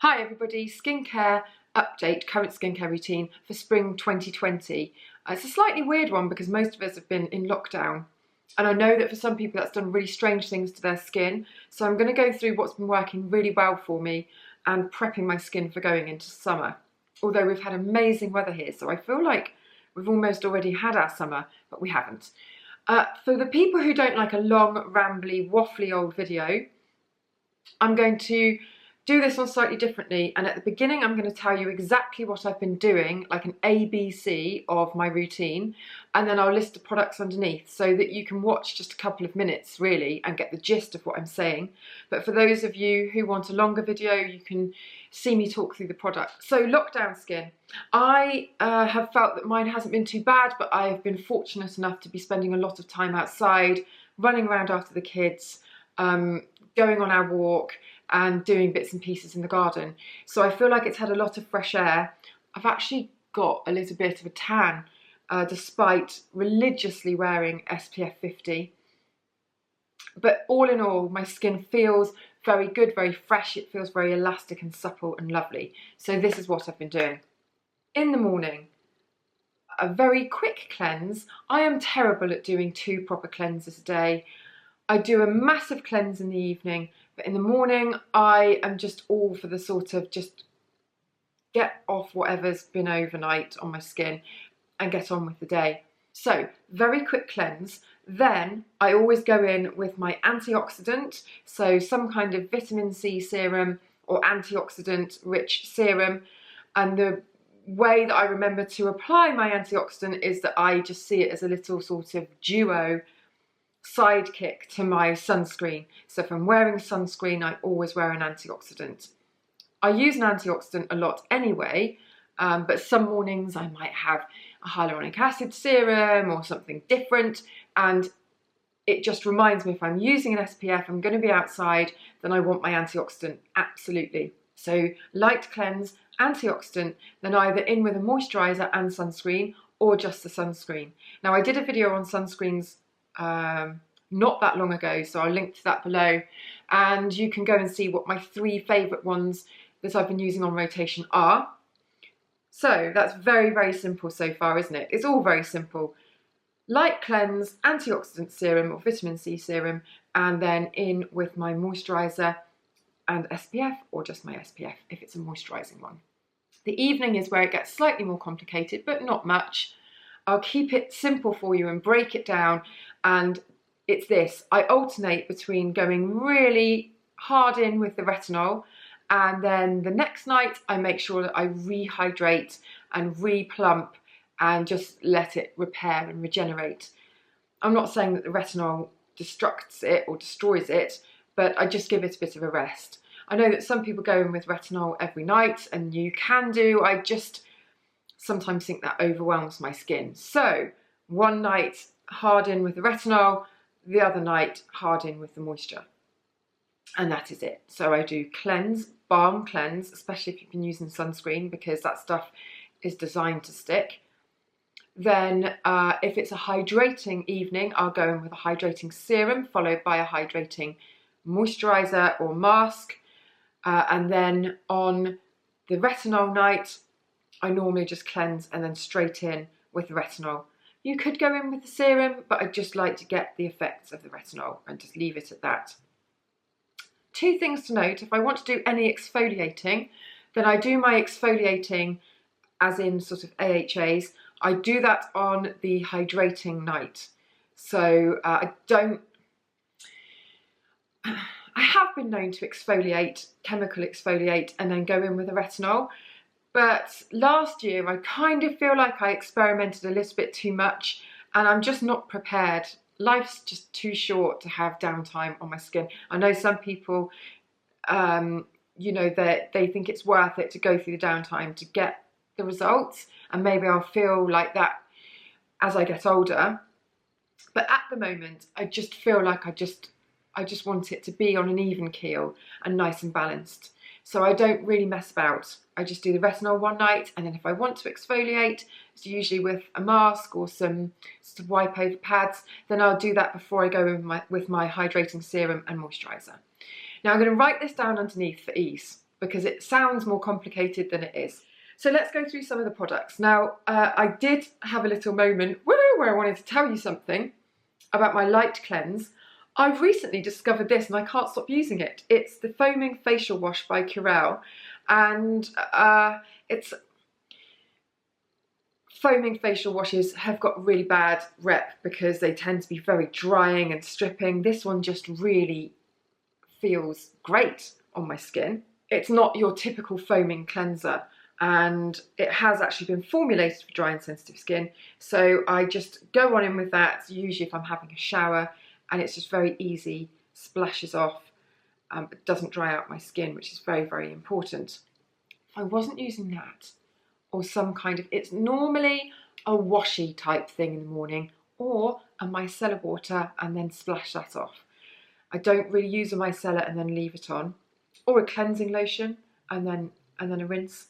Hi everybody, skincare update, current skincare routine for spring 2020. It's a slightly weird one because most of us have been in lockdown, and I know that for some people that's done really strange things to their skin, so I'm going to go through what's been working really well for me and prepping my skin for going into summer. Although we've had amazing weather here, so I feel like we've almost already had our summer, but we haven't. For the people who don't like a long, rambly, waffly old video, I'm going to do this one slightly differently, and at the beginning I'm going to tell you exactly what I've been doing, like an ABC of my routine, and then I'll list the products underneath so that you can watch just a couple of minutes really and get the gist of what I'm saying. But for those of you who want a longer video, you can see me talk through the product. So lockdown skin. I have felt that mine hasn't been too bad, but I've been fortunate enough to be spending a lot of time outside, running around after the kids, going on our walk and doing bits and pieces in the garden. So I feel like it's had a lot of fresh air. I've actually got a little bit of a tan despite religiously wearing SPF 50. But all in all, my skin feels very good, very fresh. It feels very elastic and supple and lovely. So this is what I've been doing. In the morning, a very quick cleanse. I am terrible at doing 2 proper cleanses a day. I do a massive cleanse in the evening, but in the morning I am just all for the sort of just get off whatever's been overnight on my skin and get on with the day. So very quick cleanse. Then I always go in with my antioxidant, so some kind of vitamin C serum or antioxidant rich serum. And the way that I remember to apply my antioxidant is that I just see it as a little sort of duo sidekick to my sunscreen. So if I'm wearing sunscreen, I always wear an antioxidant. I use an antioxidant a lot anyway, but some mornings I might have a hyaluronic acid serum or something different, and it just reminds me if I'm using an SPF, I'm going to be outside, then I want my antioxidant, absolutely. So light cleanse, antioxidant, then either in with a moisturiser and sunscreen or just the sunscreen. Now I did a video on sunscreens not that long ago, so I'll link to that below, and you can go and see what my 3 favourite ones that I've been using on rotation are. So that's very simple so far, isn't it? It's all very simple. Light cleanse, antioxidant serum or vitamin C serum, and then in with my moisturiser and SPF, or just my SPF if it's a moisturising one. The evening is where it gets slightly more complicated, but not much. I'll keep it simple for you and break it down, and it's this. I alternate between going really hard in with the retinol, and then the next night I make sure that I rehydrate and replump and just let it repair and regenerate. I'm not saying that the retinol destructs it or destroys it, but I just give it a bit of a rest. I know that some people go in with retinol every night, and you can do. I just sometimes think that overwhelms my skin. So one night hard in with the retinol, the other night hard in with the moisture. And that is it. So I do cleanse, balm cleanse, especially if you've been using sunscreen, because that stuff is designed to stick. Then if it's a hydrating evening, I'll go in with a hydrating serum followed by a hydrating moisturiser or mask. And then on the retinol night, I normally just cleanse and then straight in with the retinol. You could go in with the serum, but I just like to get the effects of the retinol and just leave it at that. 2 things to note: if I want to do any exfoliating, then I do my exfoliating as in sort of AHAs. I do that on the hydrating night. So I have been known to exfoliate, chemical exfoliate, and then go in with a retinol. But last year I kind of feel like I experimented a little bit too much, and I'm just not prepared. Life's just too short to have downtime on my skin. I know some people, you know, they think it's worth it to go through the downtime to get the results, and maybe I'll feel like that as I get older. But at the moment, I just feel like I just want it to be on an even keel and nice and balanced. So I don't really mess about. I just do the retinol one night, and then if I want to exfoliate, it's usually with a mask or some sort of wipe over pads, then I'll do that before I go in with my hydrating serum and moisturiser. Now I'm going to write this down underneath for ease. because it sounds more complicated than it is. So let's go through some of the products. Now, I did have a little moment where I wanted to tell you something about my light cleanse. I've recently discovered this and I can't stop using it. It's the Foaming Facial Wash by Curel, and foaming facial washes have got a really bad rep because they tend to be very drying and stripping. This one just really feels great on my skin. It's not your typical foaming cleanser, and it has actually been formulated for dry and sensitive skin. So I just go on in with that, usually if I'm having a shower, and it's just very easy, splashes off, but doesn't dry out my skin, which is very, very important. If I wasn't using that, or some kind of, it's normally a washy type thing in the morning, or a micellar water and then splash that off. I don't really use a micellar and then leave it on, or a cleansing lotion and then a rinse.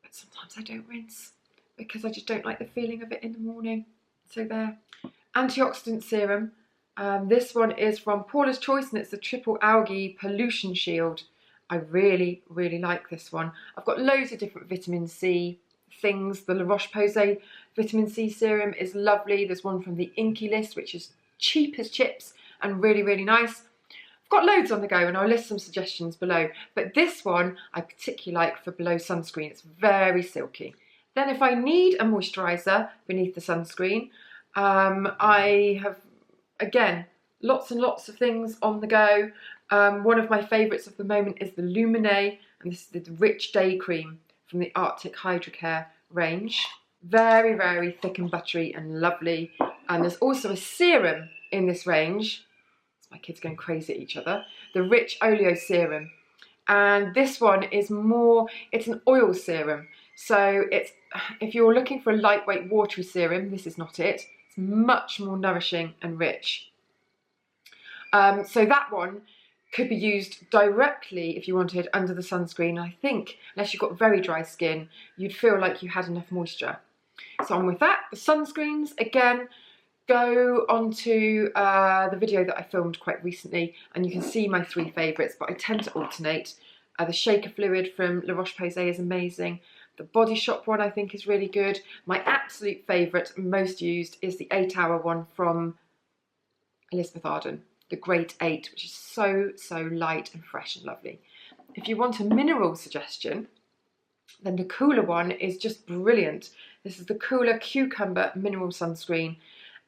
But sometimes I don't rinse because I just don't like the feeling of it in the morning. So there. Antioxidant serum. This one is from Paula's Choice and it's the Triple Algae Pollution Shield. I really, really like this one. I've got loads of different vitamin C things. The La Roche-Posay vitamin C serum is lovely. There's one from the Inky list, which is cheap as chips and really, really nice. I've got loads on the go and I'll list some suggestions below. But this one I particularly like for below sunscreen. It's very silky. Then if I need a moisturiser beneath the sunscreen, I have, again, lots and lots of things on the go. One of my favourites of the moment is the Lumine, and this is the Rich Day Cream from the Arctic Hydrocare range. Very, very thick and buttery and lovely. And there's also a serum in this range. My kids going crazy at each other. The Rich Oleo Serum. And this one is more, it's an oil serum. So it's, if you're looking for a lightweight watery serum, this is not it. It's much more nourishing and rich. So that one could be used directly if you wanted under the sunscreen. I think, unless you've got very dry skin, you'd feel like you had enough moisture. So on with that. The sunscreens, again, go onto the video that I filmed quite recently and you can see my three favourites, but I tend to alternate. The Shaker Fluid from La Roche-Posay is amazing. The Body Shop one I think is really good. My absolute favourite, most used, is the 8 Hour one from Elizabeth Arden. The Great 8, which is so, so light and fresh and lovely. If you want a mineral suggestion, then the Cooler one is just brilliant. This is the Cooler Cucumber Mineral Sunscreen,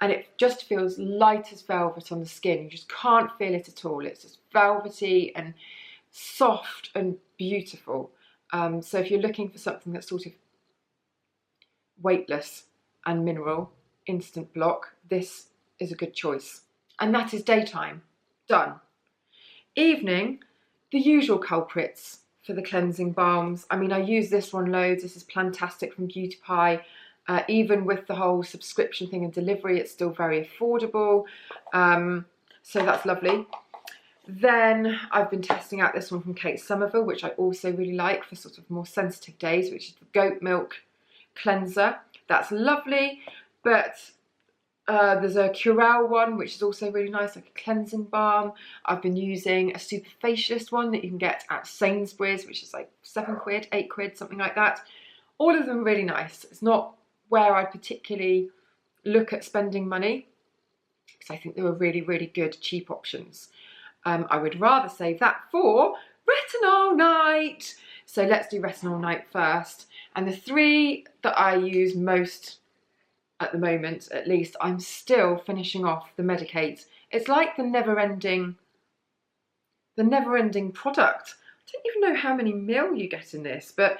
and it just feels light as velvet on the skin. You just can't feel it at all. It's just velvety and soft and beautiful. So if you're looking for something that's sort of weightless and mineral, instant block, this is a good choice. And that is daytime. Done. Evening, the usual culprits for the cleansing balms. I mean, I use this one loads. This is Plantastic from Beauty Pie. Even with the whole subscription thing and delivery, it's still very affordable. So that's lovely. Then I've been testing out this one from Kate Somerville, which I also really like for sort of more sensitive days, which is the Goat Milk Cleanser. That's lovely, but there's a Curel one, which is also really nice, like a cleansing balm. I've been using a Superfacialist one that you can get at Sainsbury's, which is like 7 quid, 8 quid, something like that. All of them really nice. It's not where I particularly look at spending money, because I think they were really, really good, cheap options. I would rather save that for Retinol Night. So let's do Retinol Night first. And the three that I use most at the moment, at least, I'm still finishing off the Medicate. It's like the never-ending product. I don't even know how many mil you get in this, but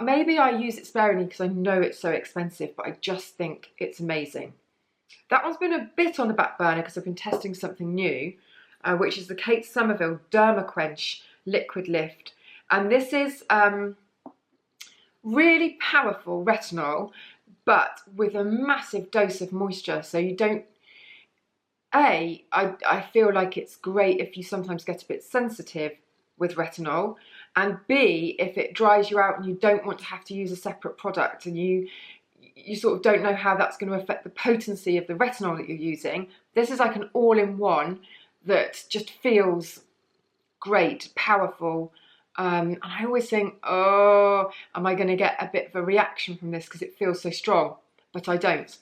maybe I use it sparingly because I know it's so expensive, but I just think it's amazing. That one's been a bit on the back burner because I've been testing something new, which is the Kate Somerville Derma Quench Liquid Lift. And this is really powerful retinol, but with a massive dose of moisture. So you don't, I feel like it's great if you sometimes get a bit sensitive with retinol, and B, if it dries you out and you don't want to have to use a separate product and you sort of don't know how that's going to affect the potency of the retinol that you're using. This is like an all-in-one that just feels great, powerful, And I always think, oh, am I going to get a bit of a reaction from this because it feels so strong? But I don't.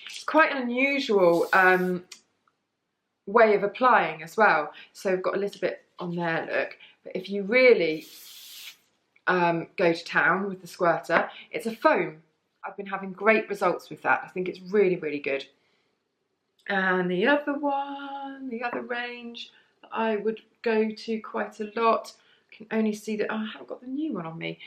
It's quite an unusual way of applying as well. So I've got a little bit on there, look. But if you really go to town with the squirter, it's a foam. I've been having great results with that. I think it's really, really good. And the other one, the other range that I would go to quite a lot, I can only see that, oh, I haven't got the new one on me,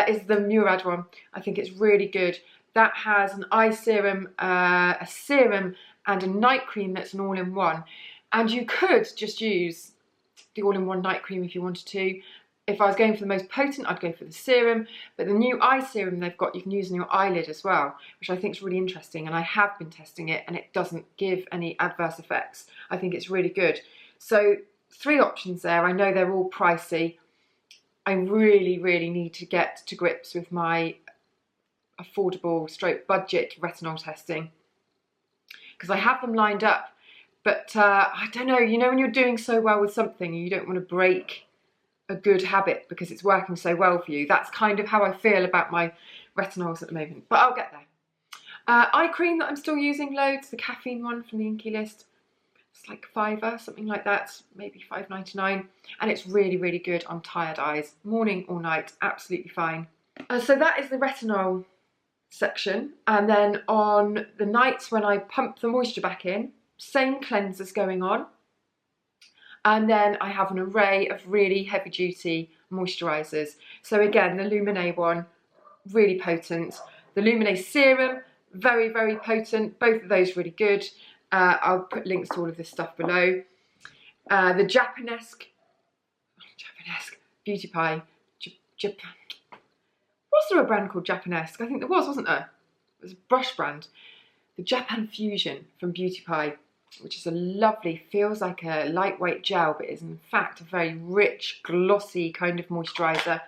is the Murad one. I think it's really good. That has an eye serum, a serum and a night cream that's an all-in-one. And you could just use the all-in-one night cream if you wanted to. If I was going for the most potent, I'd go for the serum, but the new eye serum they've got, you can use on your eyelid as well, which I think is really interesting, and I have been testing it and it doesn't give any adverse effects. I think it's really good. So 3 options there. I know they're all pricey. I really, really need to get to grips with my affordable stroke budget retinol testing, because I have them lined up, but I don't know, you know when you're doing so well with something and you don't want to break a good habit because it's working so well for you. That's kind of how I feel about my retinols at the moment, but I'll get there. Eye cream that I'm still using loads, the caffeine one from the Inky List. It's like £5, something like that, maybe £5.99, and it's really, really good on tired eyes, morning or night, absolutely fine. So that is the retinol section, and then on the nights when I pump the moisture back in, same cleansers going on. And then I have an array of really heavy duty moisturisers. So again, the Lumineux one, really potent. The Lumineux Serum, very, very potent. Both of those really good. I'll put links to all of this stuff below. The Japanesque Beauty Pie. Japan. Was there a brand called Japanesque? I think there was, wasn't there? It was a brush brand. The Japan Fusion from Beauty Pie, which is a lovely, feels like a lightweight gel, but is in fact a very rich, glossy kind of moisturiser.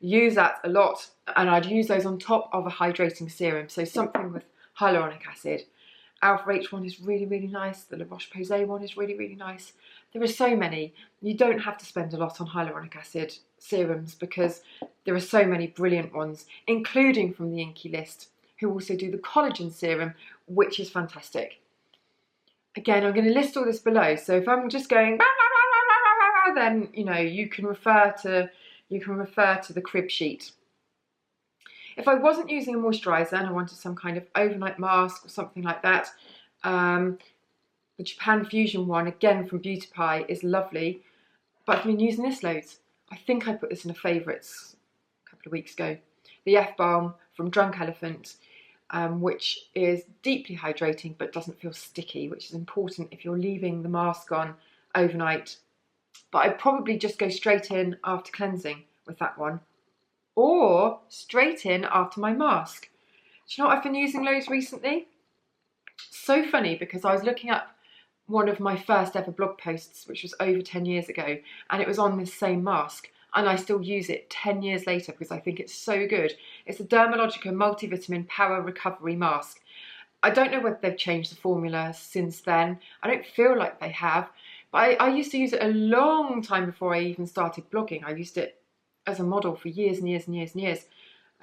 Use that a lot, and I'd use those on top of a hydrating serum, so something with hyaluronic acid. Alpha H one is really, really nice. The La Roche-Posay one is really, really nice. There are so many. You don't have to spend a lot on hyaluronic acid serums because there are so many brilliant ones, including from the Inky List, who also do the collagen serum, which is fantastic. Again, I'm going to list all this below, so if I'm just going then you know you can refer to the crib sheet. If I wasn't using a moisturiser and I wanted some kind of overnight mask or something like that, the Japan Fusion one, again from Beauty Pie, is lovely, but I've been using this loads. I think I put this in a favourites a couple of weeks ago. The F-Balm from Drunk Elephant, which is deeply hydrating but doesn't feel sticky, which is important if you're leaving the mask on overnight. But I'd probably just go straight in after cleansing with that one, or straight in after my mask. Do you know what I've been using loads recently? So funny, because I was looking up one of my first ever blog posts, which was over 10 years ago, and it was on this same mask. And I still use it 10 years later because I think it's so good. It's a Dermalogica Multivitamin Power Recovery Mask. I don't know whether they've changed the formula since then. I don't feel like they have. But I used to use it a long time before I even started blogging. I used it as a model for years and years and years and years.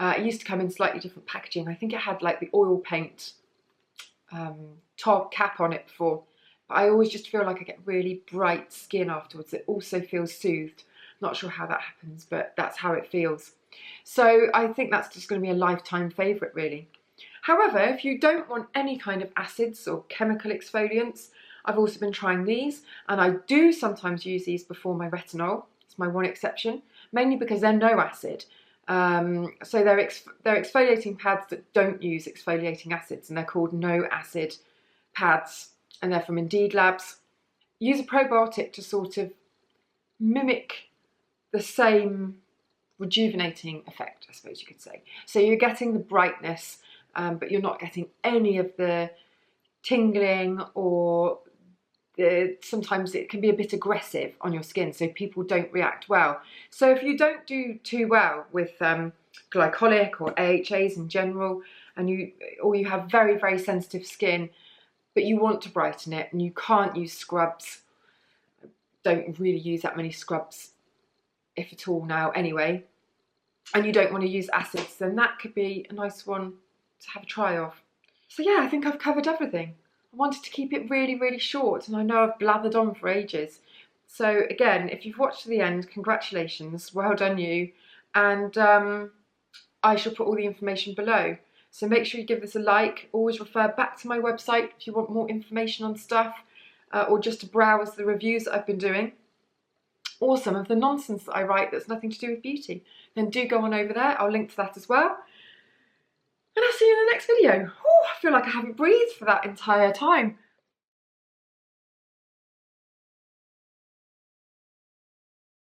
It used to come in slightly different packaging. I think it had like the oil paint top cap on it before. But I always just feel like I get really bright skin afterwards. It also feels soothed. Not sure how that happens, but that's how it feels. So I think that's just going to be a lifetime favourite, really. However, if you don't want any kind of acids or chemical exfoliants, I've also been trying these, and I do sometimes use these before my retinol. It's my one exception, mainly because they're no acid. So they're exfoliating pads that don't use exfoliating acids, and they're called no acid pads, and they're from Indeed Labs. Use a probiotic to sort of mimic the same rejuvenating effect, I suppose you could say. So you're getting the brightness, but you're not getting any of the tingling, or sometimes it can be a bit aggressive on your skin, so people don't react well. So if you don't do too well with glycolic or AHAs in general, and you have very, very sensitive skin, but you want to brighten it and you can't use scrubs, don't really use that many scrubs if at all now anyway, and you don't want to use acids, then that could be a nice one to have a try of. So yeah, I think I've covered everything. I wanted to keep it really, really short, and I know I've blathered on for ages. So again, if you've watched to the end, congratulations, well done you, and I shall put all the information below. So make sure you give this a like. Always refer back to my website if you want more information on stuff, or just to browse the reviews that I've been doing, or some of the nonsense that I write that's nothing to do with beauty. Then do go on over there. I'll link to that as well. And I'll see you in the next video. Ooh, I feel like I haven't breathed for that entire time.